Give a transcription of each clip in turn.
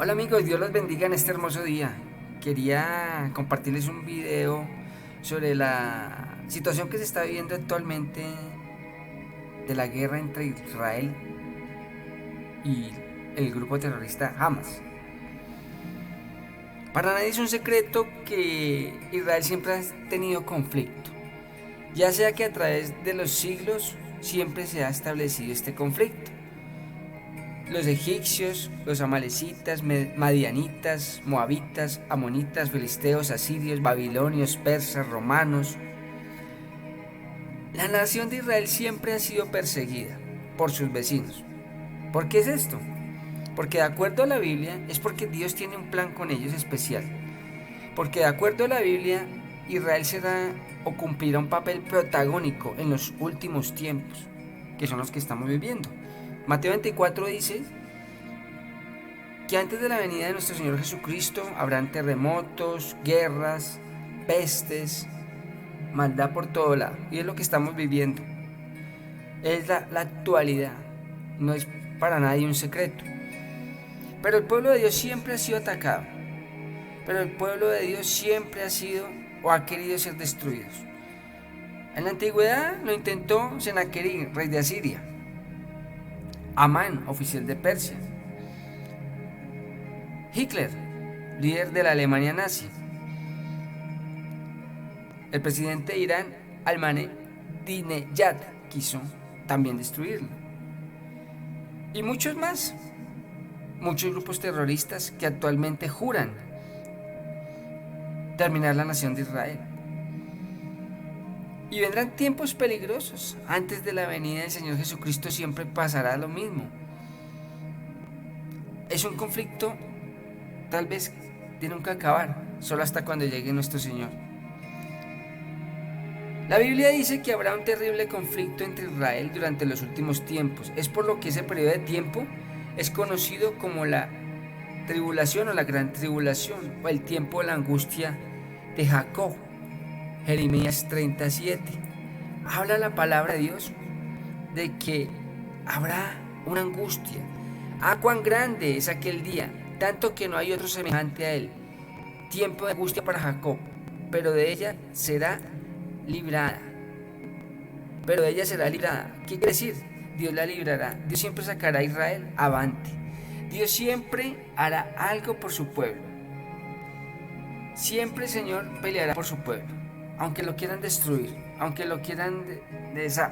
Hola amigos, Dios los bendiga en este hermoso día. Quería compartirles un video sobre la situación que se está viviendo actualmente de la guerra entre Israel y el grupo terrorista Hamas. Para nadie es un secreto que Israel siempre ha tenido conflicto, ya sea que a través de los siglos siempre se ha establecido este conflicto. Los egipcios, los amalecitas, madianitas, moabitas, amonitas, filisteos, asirios, babilonios, persas, romanos. La nación de Israel siempre ha sido perseguida por sus vecinos. ¿Por qué es esto? Porque de acuerdo a la Biblia es porque Dios tiene un plan con ellos especial. Porque de acuerdo a la Biblia, Israel será o cumplirá un papel protagónico en los últimos tiempos, que son los que estamos viviendo. Mateo 24 dice que antes de la venida de nuestro Señor Jesucristo habrán terremotos, guerras, pestes, maldad por todo lado. Y es lo que estamos viviendo. Es la actualidad. No es para nadie un secreto. Pero el pueblo de Dios siempre ha sido atacado. Pero el pueblo de Dios siempre ha sido o ha querido ser destruidos. En la antigüedad lo intentó Sennacherib, rey de Asiria. Amán, oficial de Persia. Hitler, líder de la Alemania nazi. El presidente de Irán, Ahmadinejad, quiso también destruirlo. Y muchos más. Muchos grupos terroristas que actualmente juran terminar la nación de Israel. Y vendrán tiempos peligrosos. Antes de la venida del Señor Jesucristo siempre pasará lo mismo. Es un conflicto tal vez de nunca acabar, solo hasta cuando llegue nuestro Señor. La Biblia dice que habrá un terrible conflicto entre Israel durante los últimos tiempos. Es por lo que ese periodo de tiempo es conocido como la tribulación o la gran tribulación, o el tiempo de la angustia de Jacob. Jeremías 37. Habla la palabra de Dios de que habrá una angustia. Cuán grande es aquel día, tanto que no hay otro semejante a él. Tiempo de angustia para Jacob, pero de ella será librada. Pero de ella será librada. ¿Qué quiere decir? Dios la librará. Dios siempre sacará a Israel avante. Dios siempre hará algo por su pueblo. Siempre el Señor peleará por su pueblo. Aunque lo quieran destruir, aunque lo quieran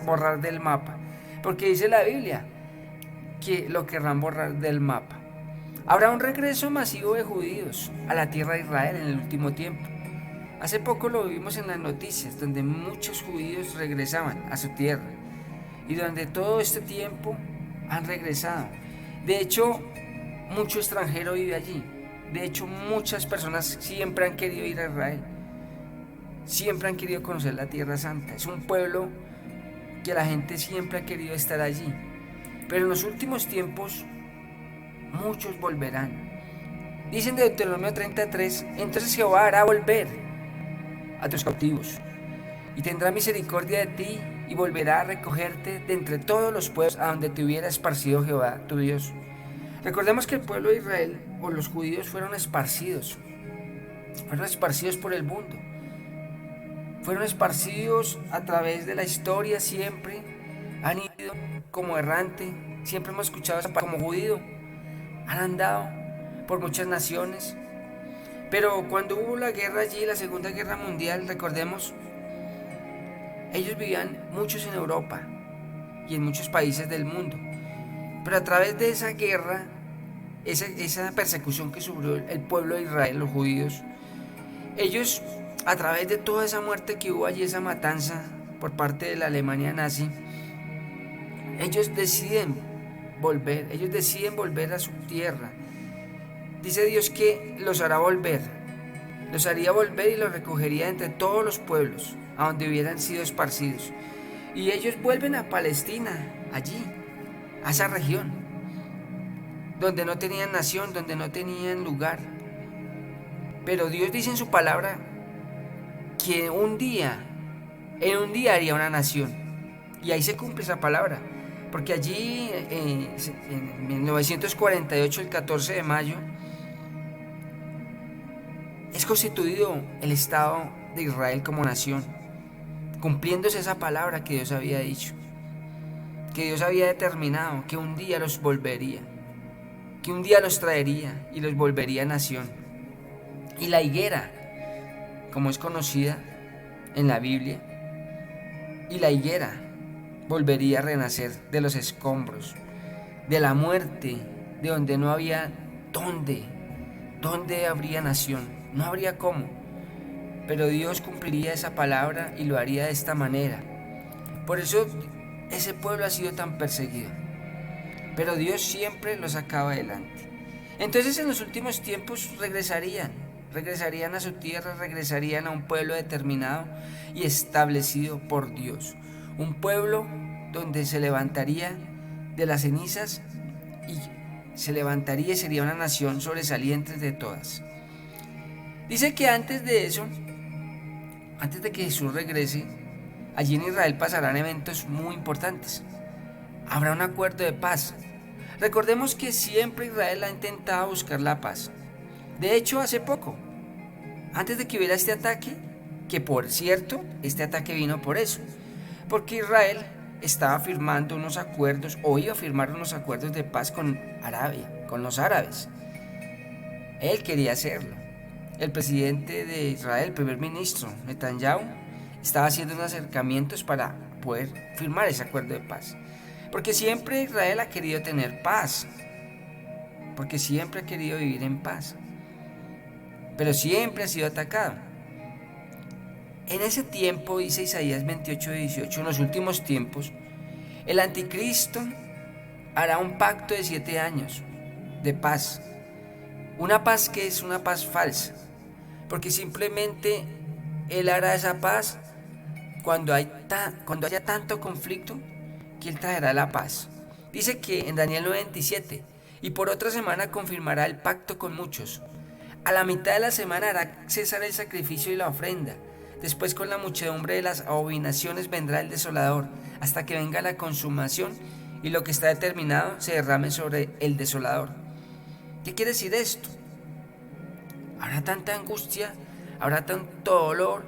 borrar del mapa. Porque dice la Biblia que lo querrán borrar del mapa. Habrá un regreso masivo de judíos a la tierra de Israel en el último tiempo. Hace poco lo vimos en las noticias, donde muchos judíos regresaban a su tierra y durante todo este tiempo han regresado. De hecho, mucho extranjero vive allí. De hecho, muchas personas siempre han querido ir a Israel. Siempre han querido conocer la Tierra Santa. Es un pueblo que la gente siempre ha querido estar allí. Pero en los últimos tiempos, muchos volverán. Dicen de Deuteronomio 33, entonces Jehová hará volver a tus cautivos y tendrá misericordia de ti y volverá a recogerte de entre todos los pueblos a donde te hubiera esparcido Jehová tu Dios. Recordemos que el pueblo de Israel o los judíos fueron esparcidos por el mundo, fueron esparcidos a través de la historia, siempre han ido como errante, siempre hemos escuchado esa palabra como judío, han andado por muchas naciones. Pero cuando hubo la guerra allí, la Segunda Guerra Mundial, recordemos, ellos vivían muchos en Europa y en muchos países del mundo. Pero a través de esa guerra, esa persecución que sufrió el pueblo de Israel, los judíos, ellos, a través de toda esa muerte que hubo allí, esa matanza por parte de la Alemania nazi, ellos deciden volver a su tierra. Dice Dios que los hará volver, los haría volver y los recogería entre todos los pueblos a donde hubieran sido esparcidos. Y ellos vuelven a Palestina, allí, a esa región, donde no tenían nación, donde no tenían lugar. Pero Dios dice en su palabra que en un día haría una nación. Y ahí se cumple esa palabra. Porque allí, en 1948, el 14 de mayo, constituido el Estado de Israel como nación, cumpliéndose esa palabra que Dios había dicho, que Dios había determinado que un día los volvería, que un día los traería y los volvería nación. Y la higuera, como es conocida en la Biblia, y la higuera volvería a renacer de los escombros, de la muerte, de donde no había dónde habría nación, no habría cómo. Pero Dios cumpliría esa palabra y lo haría de esta manera. Por eso ese pueblo ha sido tan perseguido, pero Dios siempre lo sacaba adelante. Entonces en los últimos tiempos regresarían a su tierra, regresarían a un pueblo determinado y establecido por Dios. Un pueblo donde se levantaría de las cenizas y se levantaría y sería una nación sobresaliente de todas. Dice que antes de eso, antes de que Jesús regrese, allí en Israel pasarán eventos muy importantes. Habrá un acuerdo de paz. Recordemos que siempre Israel ha intentado buscar la paz. De hecho, hace poco, antes de que hubiera este ataque, que por cierto, este ataque vino por eso, porque Israel estaba firmando unos acuerdos, o iba a firmar unos acuerdos de paz con Arabia, con los árabes. Él quería hacerlo. El presidente de Israel, el primer ministro, Netanyahu, estaba haciendo unos acercamientos para poder firmar ese acuerdo de paz. Porque siempre Israel ha querido tener paz, porque siempre ha querido vivir en paz, pero siempre ha sido atacado. En ese tiempo, dice Isaías 28:18, en los últimos tiempos, el anticristo hará un pacto de 7 años de paz. Una paz que es una paz falsa, porque simplemente él hará esa paz cuando haya tanto conflicto, que él traerá la paz. Dice que en Daniel 9:27, y por otra semana confirmará el pacto con muchos. A la mitad de la semana hará cesar el sacrificio y la ofrenda. Después con la muchedumbre de las abominaciones vendrá el desolador, hasta que venga la consumación y lo que está determinado se derrame sobre el desolador. ¿Qué quiere decir esto? Habrá tanta angustia, habrá tanto dolor,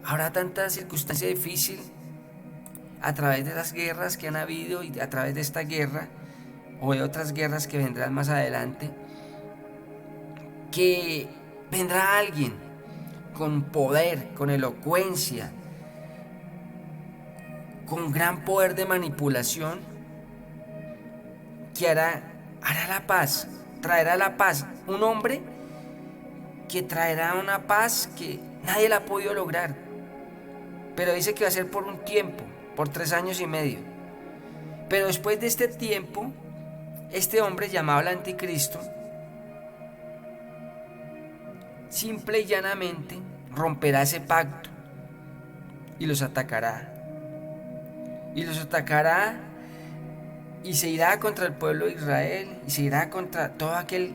habrá tanta circunstancia difícil a través de las guerras que han habido y a través de esta guerra o de otras guerras que vendrán más adelante, que vendrá alguien con poder, con elocuencia, con gran poder de manipulación, que hará la paz, traerá la paz. Un hombre que traerá una paz que nadie la ha podido lograr, pero dice que va a ser por un tiempo, por 3 años y medio. Pero después de este tiempo, este hombre llamado el anticristo, simple y llanamente romperá ese pacto y los atacará. Y los atacará y se irá contra el pueblo de Israel y se irá contra todo aquel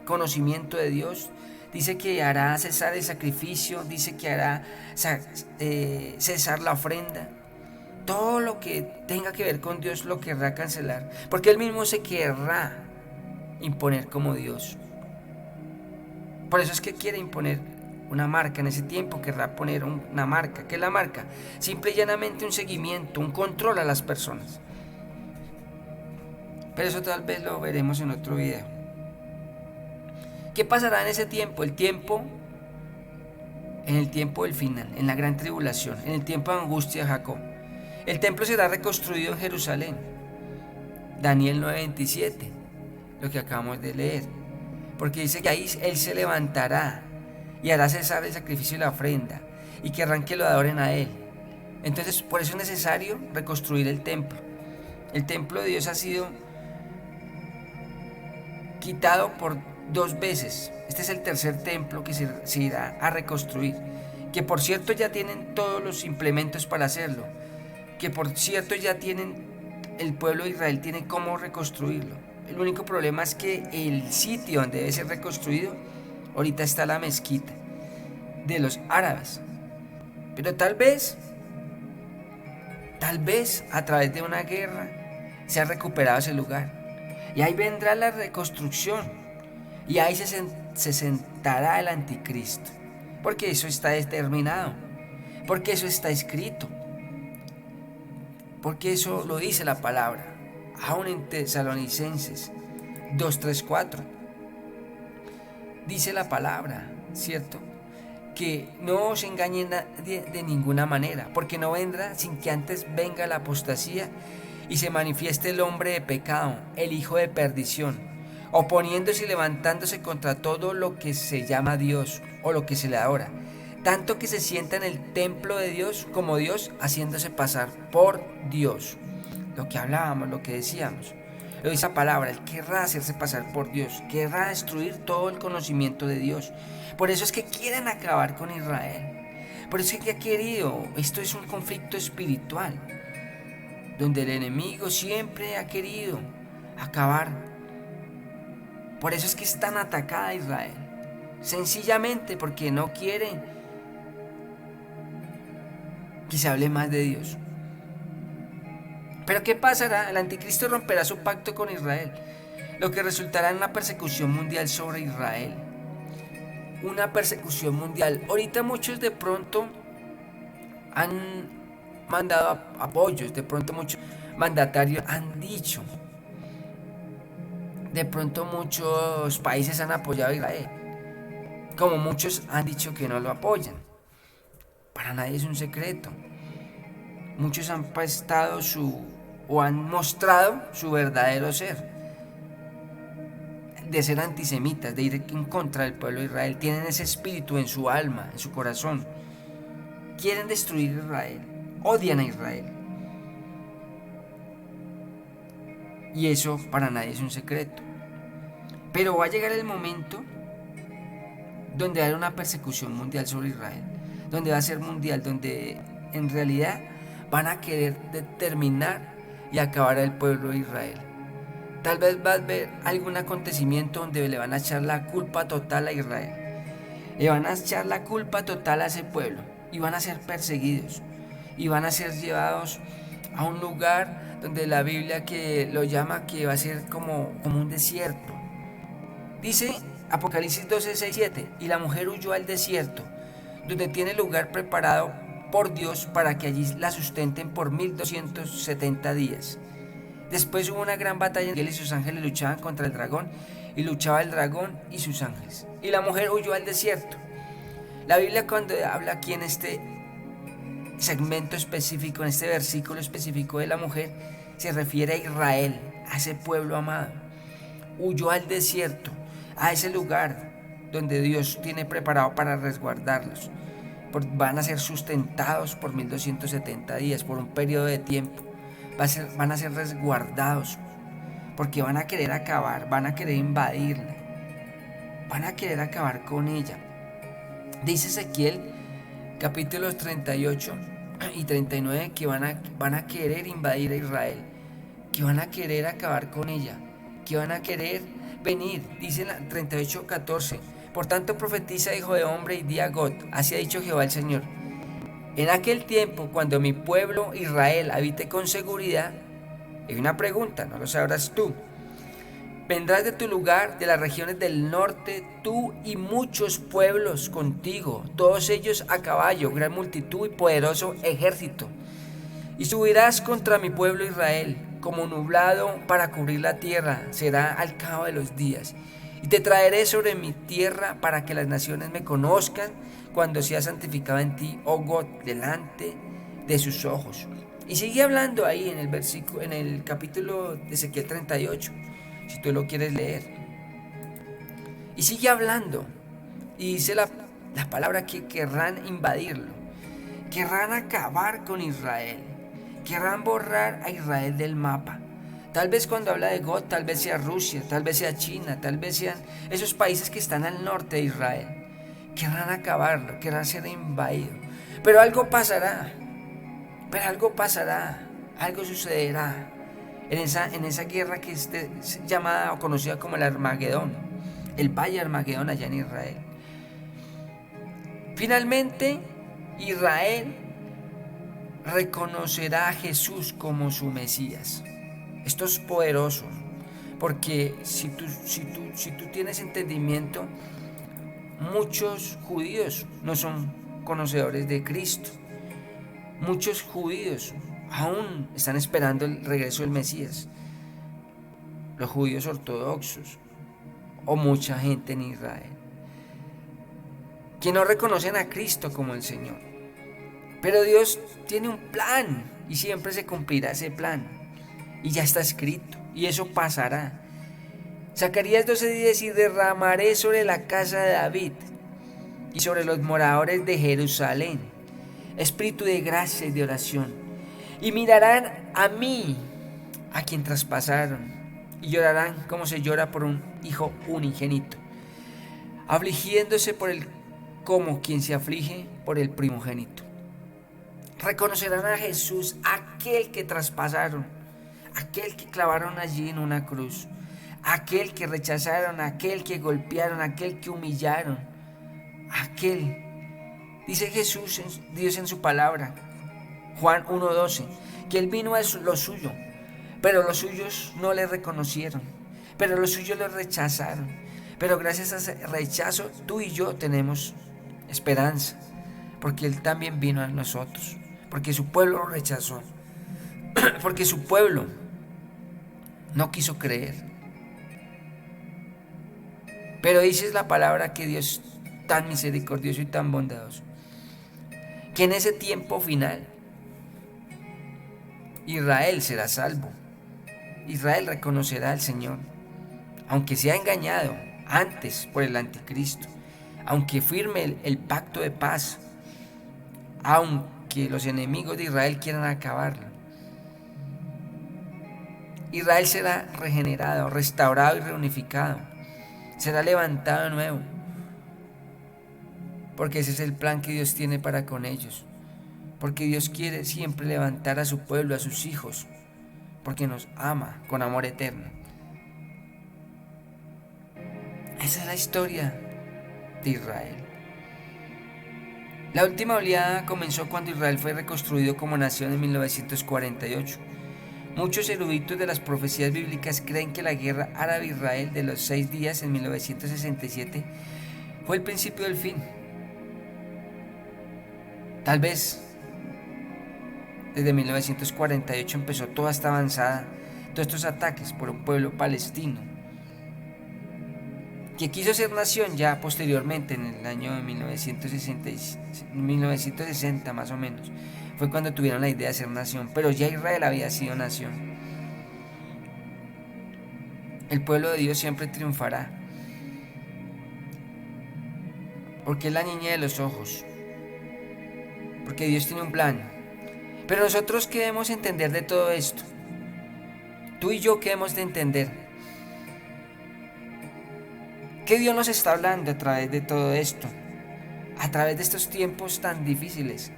conocimiento de Dios. Dice que hará cesar el sacrificio, dice que hará cesar la ofrenda. Todo lo que tenga que ver con Dios lo querrá cancelar, porque Él mismo se querrá imponer como Dios. Por eso es que quiere imponer una marca. En ese tiempo querrá poner una marca. ¿Qué es la marca? Simple y llanamente un seguimiento, un control a las personas. Pero eso tal vez lo veremos en otro video. ¿Qué pasará en ese tiempo? En el tiempo del final, en la gran tribulación, en el tiempo de angustia de Jacob. El templo será reconstruido en Jerusalén. Daniel 9:27, lo que acabamos de leer. Porque dice que ahí Él se levantará y hará cesar el sacrificio y la ofrenda, y querrán que lo adoren a Él. Entonces, por eso es necesario reconstruir el templo. El templo de Dios ha sido quitado por 2 veces. Este es el tercer templo que se irá a reconstruir, que por cierto ya tienen todos los implementos para hacerlo, que por cierto ya el pueblo de Israel tiene cómo reconstruirlo. El único problema es que el sitio donde debe ser reconstruido, ahorita está la mezquita de los árabes. Pero tal vez a través de una guerra se ha recuperado ese lugar. Y ahí vendrá la reconstrucción. Y ahí se se sentará el anticristo, porque eso está determinado, porque eso está escrito, porque eso lo dice la palabra, aún en Tesalonicenses 2:3-4. Dice la palabra, ¿cierto? Que no os engañe nadie de ninguna manera, porque no vendrá sin que antes venga la apostasía y se manifieste el hombre de pecado, el hijo de perdición, oponiéndose y levantándose contra todo lo que se llama Dios o lo que se le adora, tanto que se sienta en el templo de Dios como Dios, haciéndose pasar por Dios. Lo que hablábamos, lo que decíamos. Lo dice la palabra, él querrá hacerse pasar por Dios, querrá destruir todo el conocimiento de Dios. Por eso es que quieren acabar con Israel. Por eso es que ha querido, esto es un conflicto espiritual, donde el enemigo siempre ha querido acabar. Por eso es que es tan atacada Israel. Sencillamente porque no quiere que se hable más de Dios. Pero ¿qué pasará? El anticristo romperá su pacto con Israel, lo que resultará en una persecución mundial sobre Israel. Una persecución mundial. Ahorita muchos de pronto han mandado apoyos, de pronto muchos mandatarios han dicho, de pronto muchos países han apoyado a Israel, como muchos han dicho que no lo apoyan. Para nadie es un secreto. Muchos han prestado o han mostrado su verdadero ser, de ser antisemitas, de ir en contra del pueblo de Israel. Tienen ese espíritu en su alma, en su corazón. Quieren destruir Israel, odian a Israel. Y eso para nadie es un secreto. Pero va a llegar el momento donde va a haber una persecución mundial sobre Israel, donde va a ser mundial, donde en realidad van a querer determinar y acabar al pueblo de Israel. Tal vez va a haber algún acontecimiento donde le van a echar la culpa total a Israel. Le van a echar la culpa total a ese pueblo y van a ser perseguidos y van a ser llevados a un lugar donde la Biblia que lo llama que va a ser como un desierto. Dice Apocalipsis 12:6-7, y la mujer huyó al desierto, donde tiene lugar preparado por Dios para que allí la sustenten por 1270 días. Después hubo una gran batalla en que él y sus ángeles luchaban contra el dragón, y luchaba el dragón y sus ángeles. Y la mujer huyó al desierto. La Biblia, cuando habla aquí en este segmento específico, en este versículo específico de la mujer, se refiere a Israel, a ese pueblo amado. Huyó al desierto, a ese lugar donde Dios tiene preparado para resguardarlos. Van a ser sustentados por 1270 días, por un periodo de tiempo. Van a ser resguardados, porque van a querer acabar, van a querer invadirla, van a querer acabar con ella. Dice Ezequiel capítulos 38 y 39 que van a querer invadir a Israel, que van a querer acabar con ella, que van a querer venir. Dice en 38:14, por tanto profetiza, hijo de hombre, y di a Gog, así ha dicho Jehová el Señor: en aquel tiempo, cuando mi pueblo Israel habite con seguridad, hay una pregunta, no lo sabrás tú. Vendrás de tu lugar, de las regiones del norte, tú y muchos pueblos contigo, todos ellos a caballo, gran multitud y poderoso ejército. Y subirás contra mi pueblo Israel, como nublado para cubrir la tierra, será al cabo de los días. Y te traeré sobre mi tierra para que las naciones me conozcan, cuando sea santificado en ti, oh God, delante de sus ojos. Y sigue hablando ahí en el versículo, en el capítulo de Ezequiel 38, si tú lo quieres leer. Y sigue hablando, y dice la palabra que querrán invadirlo, querrán acabar con Israel, querrán borrar a Israel del mapa. Tal vez cuando habla de God, tal vez sea Rusia, tal vez sea China, tal vez sean esos países que están al norte de Israel. Querrán acabarlo, querrán ser invadidos. Pero algo pasará, algo sucederá en esa guerra que es llamada o conocida como el Armagedón, el Valle Armagedón allá en Israel. Finalmente, Israel reconocerá a Jesús como su Mesías. Esto es poderoso, porque si tú tienes entendimiento, muchos judíos no son conocedores de Cristo. Muchos judíos aún están esperando el regreso del Mesías. Los judíos ortodoxos o mucha gente en Israel, que no reconocen a Cristo como el Señor. Pero Dios tiene un plan y siempre se cumplirá ese plan. Y ya está escrito y eso pasará. Zacarías 12:10: y derramaré sobre la casa de David y sobre los moradores de Jerusalén espíritu de gracia y de oración, y mirarán a mí, a quien traspasaron, y llorarán como se llora por un hijo unigénito, afligiéndose por él como quien se aflige por el primogénito. Reconocerán a Jesús, aquel que traspasaron, aquel que clavaron allí en una cruz, aquel que rechazaron, aquel que golpearon, aquel que humillaron, aquel. Dice Jesús, Dios en su palabra, Juan 1:12, que Él vino a lo suyo, pero los suyos no le reconocieron, pero los suyos lo rechazaron. Pero gracias a ese rechazo, tú y yo tenemos esperanza, porque Él también vino a nosotros, porque su pueblo lo rechazó, porque su pueblo no quiso creer. Pero dice la palabra que Dios es tan misericordioso y tan bondadoso, que en ese tiempo final Israel será salvo. Israel reconocerá al Señor, aunque sea engañado antes por el anticristo, aunque firme el pacto de paz, aunque los enemigos de Israel quieran acabarlo. Israel será regenerado, restaurado y reunificado, será levantado de nuevo, porque ese es el plan que Dios tiene para con ellos, porque Dios quiere siempre levantar a su pueblo, a sus hijos, porque nos ama con amor eterno. Esa es la historia de Israel. La última oleada comenzó cuando Israel fue reconstruido como nación en 1948. Muchos eruditos de las profecías bíblicas creen que la guerra árabe-israel de los 6 días en 1967 fue el principio del fin. Tal vez desde 1948 empezó toda esta avanzada, todos estos ataques por un pueblo palestino que quiso ser nación ya posteriormente, en el año de 1960 más o menos, fue cuando tuvieron la idea de ser nación, pero ya Israel había sido nación. El pueblo de Dios siempre triunfará, porque es la niña de los ojos, porque Dios tiene un plan. Pero nosotros, ¿qué debemos entender de todo esto? Tú y yo, ¿qué debemos de entender? ¿Qué Dios nos está hablando a través de todo esto? A través de estos tiempos tan difíciles,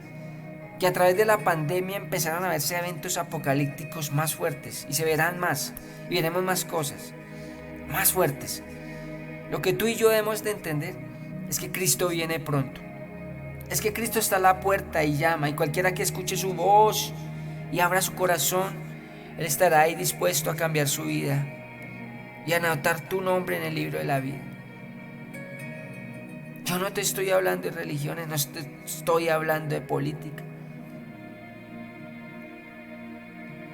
que a través de la pandemia empezaron a verse eventos apocalípticos más fuertes, y se verán más, y veremos más cosas más fuertes. Lo que tú y yo debemos de entender es que Cristo viene pronto. Es que Cristo está a la puerta y llama, y cualquiera que escuche su voz y abra su corazón, Él estará ahí dispuesto a cambiar su vida y a anotar tu nombre en el libro de la vida. Yo no te estoy hablando de religiones, no te estoy hablando de política.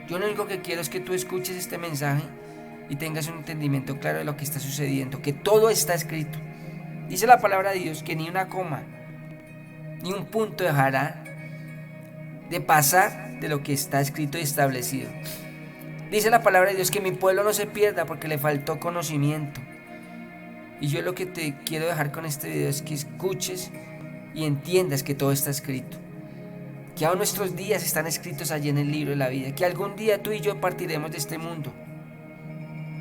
Yo lo único que quiero es que tú escuches este mensaje y tengas un entendimiento claro de lo que está sucediendo, que todo está escrito. Dice la palabra de Dios que ni una coma, ni un punto dejará de pasar de lo que está escrito y establecido. Dice la palabra de Dios que mi pueblo no se pierda porque le faltó conocimiento. Y yo lo que te quiero dejar con este video es que escuches y entiendas que todo está escrito, que aún nuestros días están escritos allí en el libro de la vida, que algún día tú y yo partiremos de este mundo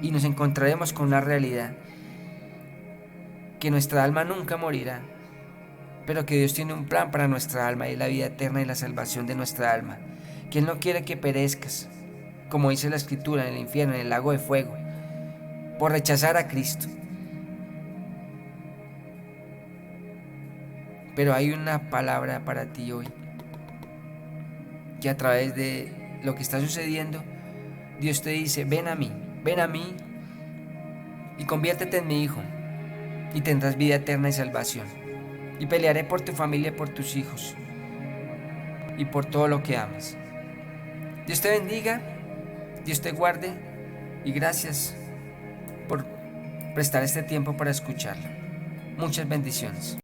y nos encontraremos con una realidad, que nuestra alma nunca morirá, pero que Dios tiene un plan para nuestra alma, y la vida eterna y la salvación de nuestra alma, que Él no quiere que perezcas, como dice la Escritura, en el infierno, en el lago de fuego, por rechazar a Cristo. Pero hay una palabra para ti hoy, que a través de lo que está sucediendo, Dios te dice: ven a mí y conviértete en mi hijo. y tendrás vida eterna y salvación. Y pelearé por tu familia, por tus hijos y por todo lo que amas. Dios te bendiga, Dios te guarde y gracias por prestar este tiempo para escucharlo. Muchas bendiciones.